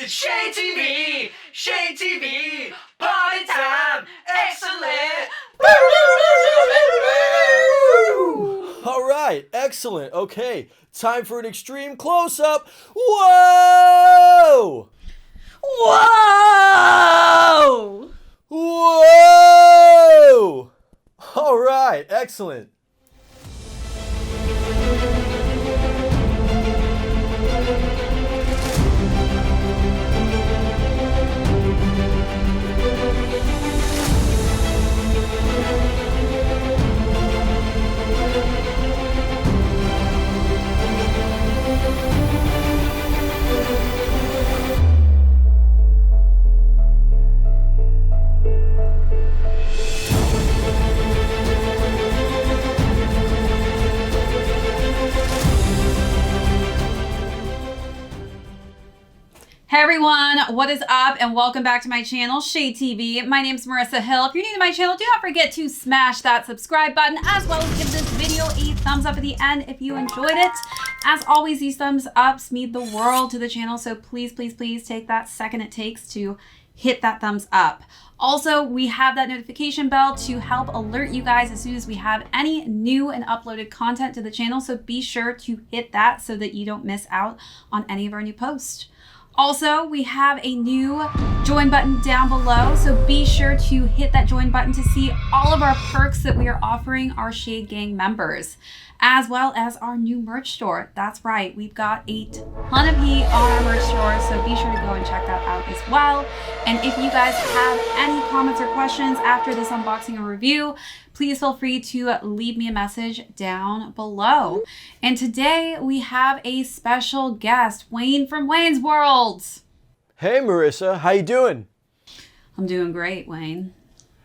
It's ShadeTV, ShadeTV, party time, excellent. All right, excellent. Okay, time for an extreme close-up. Whoa! Whoa! Whoa! All right, excellent. Hey everyone, what is up and welcome back to my channel, ShadeTV. My name's Marissa Hill. If you're new to my channel, do not forget to smash that subscribe button as well as give this video a thumbs up at the end if you enjoyed it. As always, these thumbs ups mean the world to the channel, so please, please, please take that second it takes to hit that thumbs up. Also, we have that notification bell to help alert you guys as soon as we have any new and uploaded content to the channel, so be sure to hit that so that you don't miss out on any of our new posts. Also, we have a new join button down below, so be sure to hit that join button to see all of our perks that we are offering our Shade Gang members, as well as our new merch store. That's right, we've got a ton of heat on our merch store, so be sure to go and check that out as well. And if you guys have any comments or questions after this unboxing or review, please feel free to leave me a message down below. And today we have a special guest, Wayne from Wayne's World. Hey, Marissa, how you doing? I'm doing great, Wayne.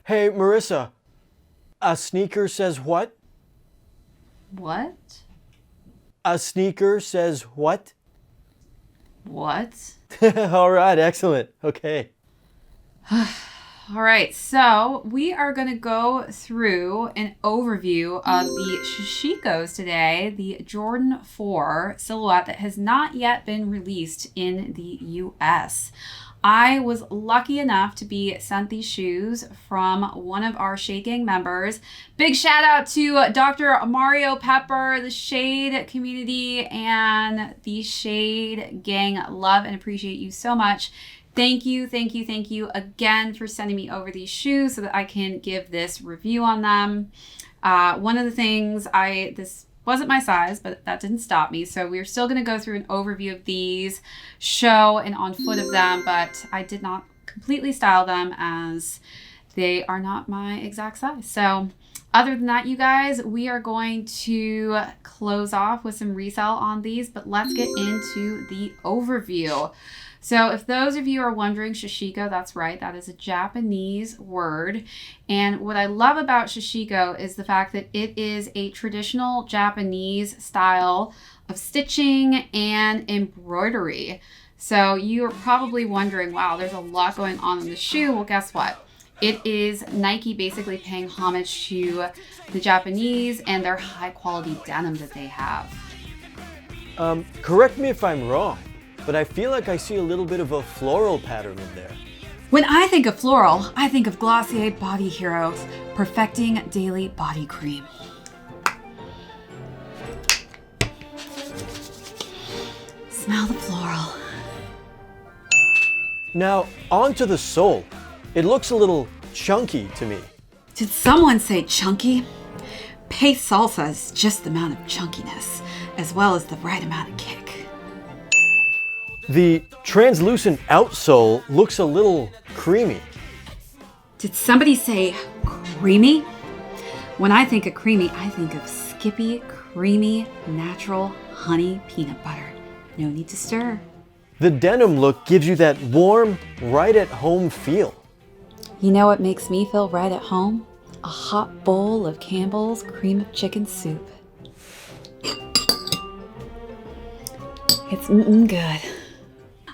Hey, Marissa, a sneaker says what? What? A sneaker says what? What? All right, excellent. Okay. All right, so we are going to go through an overview of the Sashikos today, the Jordan 4 silhouette that has not yet been released in the US. I was lucky enough to be sent these shoes from one of our Shade Gang members. Big shout out to Dr. Mario Pepper, the Shade community, and the Shade Gang. Love and appreciate you so much. Thank you, thank you, thank you again for sending me over these shoes so that I can give this review on them. One of the things, this wasn't my size, but that didn't stop me. So we're still gonna go through an overview of these, show an on foot of them, but I did not completely style them as they are not my exact size. So other than that, you guys, we are going to close off with some resale on these, but let's get into the overview. So if those of you are wondering, Sashiko, that's right, that is a Japanese word. And what I love about Sashiko is the fact that it is a traditional Japanese style of stitching and embroidery. So you're probably wondering, wow, there's a lot going on in the shoe. Well, guess what? It is Nike basically paying homage to the Japanese and their high quality denim that they have. Correct me if I'm wrong, but I feel like I see a little bit of a floral pattern in there. When I think of floral, I think of Glossier Body Heroes Perfecting Daily Body Cream. Smell the floral. Now, onto the sole. It looks a little chunky to me. Did someone say chunky? Pace salsa is just the amount of chunkiness, as well as the right amount of kick. The translucent outsole looks a little creamy. Did somebody say creamy? When I think of creamy, I think of Skippy creamy natural honey peanut butter. No need to stir. The denim look gives you that warm, right at home feel. You know what makes me feel right at home? A hot bowl of Campbell's cream of chicken soup. It's good.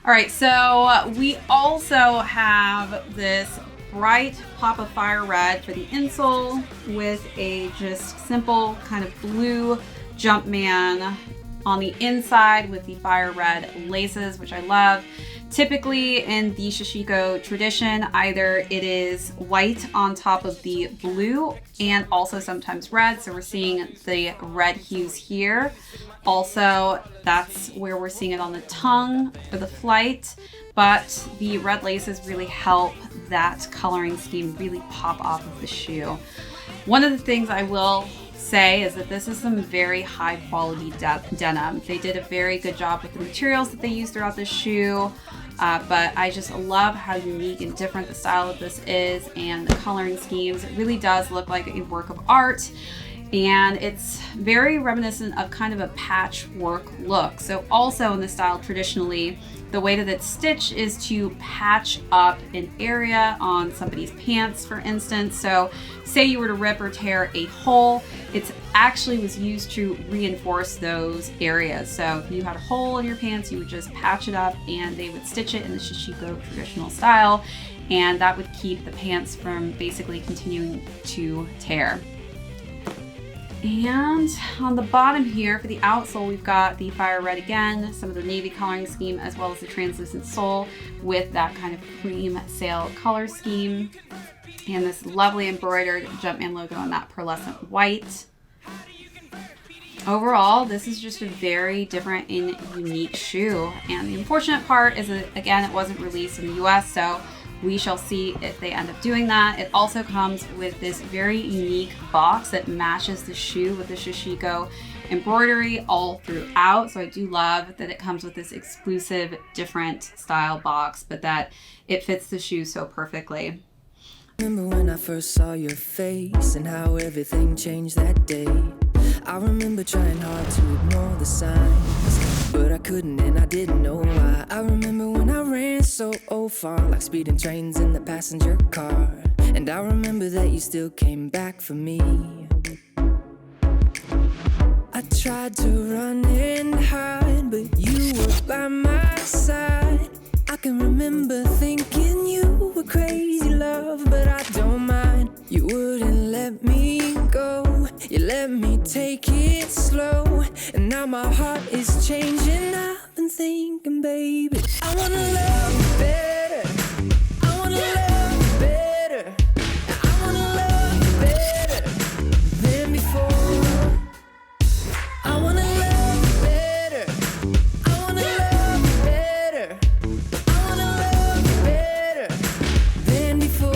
All right, so we also have this bright pop of fire red for the insole with a just simple kind of blue Jumpman on the inside with the fire red laces, which I love. Typically in the Sashiko tradition, either it is white on top of the blue and also sometimes red. So we're seeing the red hues here. Also, that's where we're seeing it on the tongue for the flight. But the red laces really help that coloring scheme really pop off of the shoe. One of the things I will say is that this is some very high quality denim. They did a very good job with the materials that they used throughout the shoe. But I just love how unique and different the style of this is and the coloring schemes. It really does look like a work of art, and it's very reminiscent of kind of a patchwork look. So also in the style traditionally, the way that it's stitched is to patch up an area on somebody's pants, for instance. So say you were to rip or tear a hole, it actually was used to reinforce those areas. So if you had a hole in your pants, you would just patch it up and they would stitch it in the Sashiko traditional style, and that would keep the pants from basically continuing to tear. And on the bottom here for the outsole, we've got the fire red again, some of the navy coloring scheme, as well as the translucent sole with that kind of cream sail color scheme. And this lovely embroidered Jumpman logo on that pearlescent white. Overall, this is just a very different and unique shoe. And the unfortunate part is that, again, it wasn't released in the US, so we shall see if they end up doing that. It also comes with this very unique box that matches the shoe with the Sashiko embroidery all throughout. So I do love that it comes with this exclusive different style box, but that it fits the shoe so perfectly. Remember when I first saw your face and how everything changed that day. I remember trying hard to ignore the signs, but I couldn't and I didn't know why. I remember when I ran so far, like speeding trains in the passenger car. And I remember that you still came back for me. I tried to run and hide, but you were by my side. I can remember thinking you were crazy love, but I don't mind. You wouldn't let me go, you let me take it slow. And now my heart is changing, I've been thinking, baby, I wanna love you better, I wanna love you better, I wanna love you better than before. I wanna love you better, I wanna love you better, I wanna love you better than before.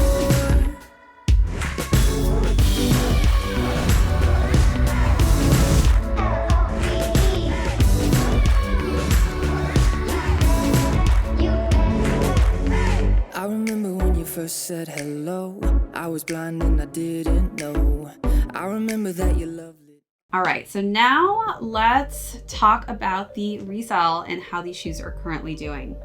I remember when you first said hello, I was blind and I didn't know. I remember that you loved it. All right, so now let's talk about the resale and how these shoes are currently doing.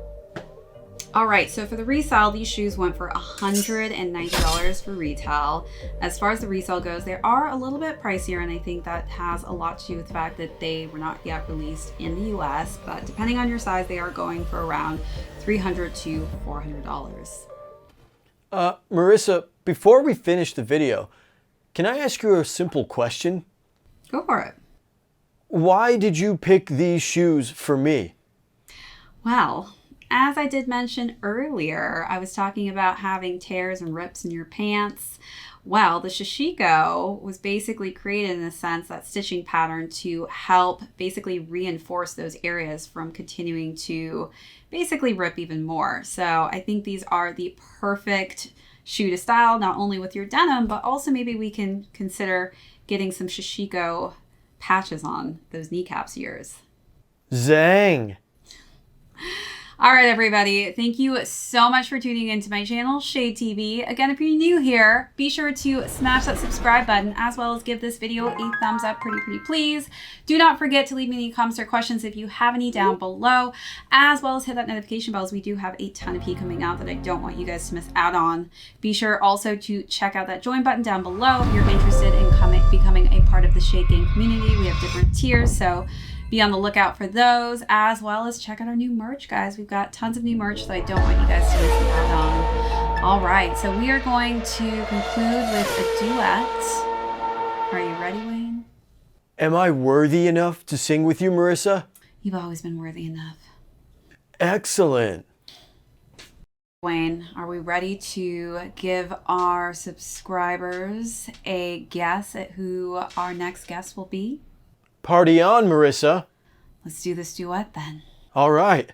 All right, so for the resale, these shoes went for $190 for retail. As far as the resale goes, they are a little bit pricier, and I think that has a lot to do with the fact that they were not yet released in the US, but depending on your size, they are going for around $300 to $400. Marissa, before we finish the video, can I ask you a simple question? Go for it. Why did you pick these shoes for me? Well, as I did mention earlier, I was talking about having tears and rips in your pants. Well, the Sashiko was basically created in a sense, that stitching pattern, to help basically reinforce those areas from continuing to basically rip even more. So I think these are the perfect shoe to style, not only with your denim, but also maybe we can consider getting some Sashiko patches on those kneecaps of yours. Zang! All right, everybody. Thank you so much for tuning into my channel, ShadeTV. Again, if you're new here, be sure to smash that subscribe button, as well as give this video a thumbs up, pretty please. Do not forget to leave me any comments or questions if you have any down below, as well as hit that notification bell, as we do have a ton of heat coming out that I don't want you guys to miss out on. Be sure also to check out that join button down below if you're interested in becoming a part of the Shade Gang community. We have different tiers, so be on the lookout for those, as well as check out our new merch, guys. We've got tons of new merch that I don't want you guys to miss out on. All right, so we are going to conclude with a duet. Are you ready, Wayne? Am I worthy enough to sing with you, Marissa? You've always been worthy enough. Excellent. Wayne, are we ready to give our subscribers a guess at who our next guest will be? Party on, Marissa. Let's do this duet then. All right.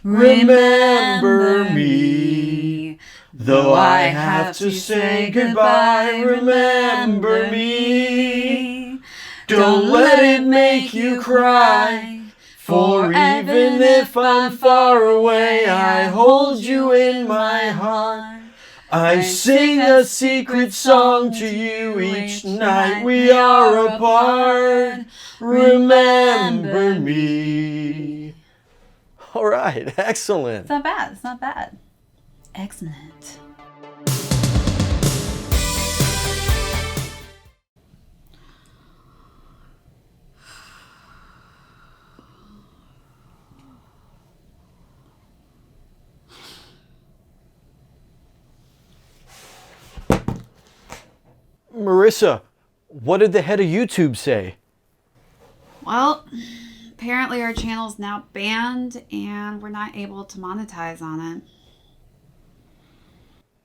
Remember me, though I have to say goodbye. Remember me, don't let it make you cry. For even if I'm far away, I hold you in my heart. I sing a secret song to you each night we are apart. Remember me. All right, excellent. It's not bad, it's not bad. Excellent. Marissa, what did the head of YouTube say? Well, apparently our channel's now banned and we're not able to monetize on it.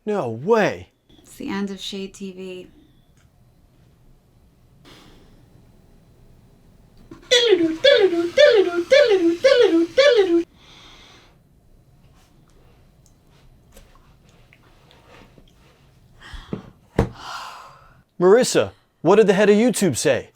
No way. It's the end of ShadeTV. Marissa, what did the head of YouTube say?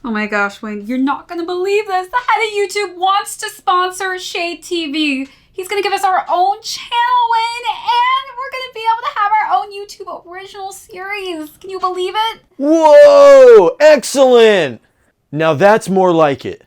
Oh my gosh, Wayne, you're not going to believe this. The head of YouTube wants to sponsor ShadeTV. He's going to give us our own channel, Wayne, and we're going to be able to have our own YouTube original series. Can you believe it? Whoa, excellent. Now that's more like it.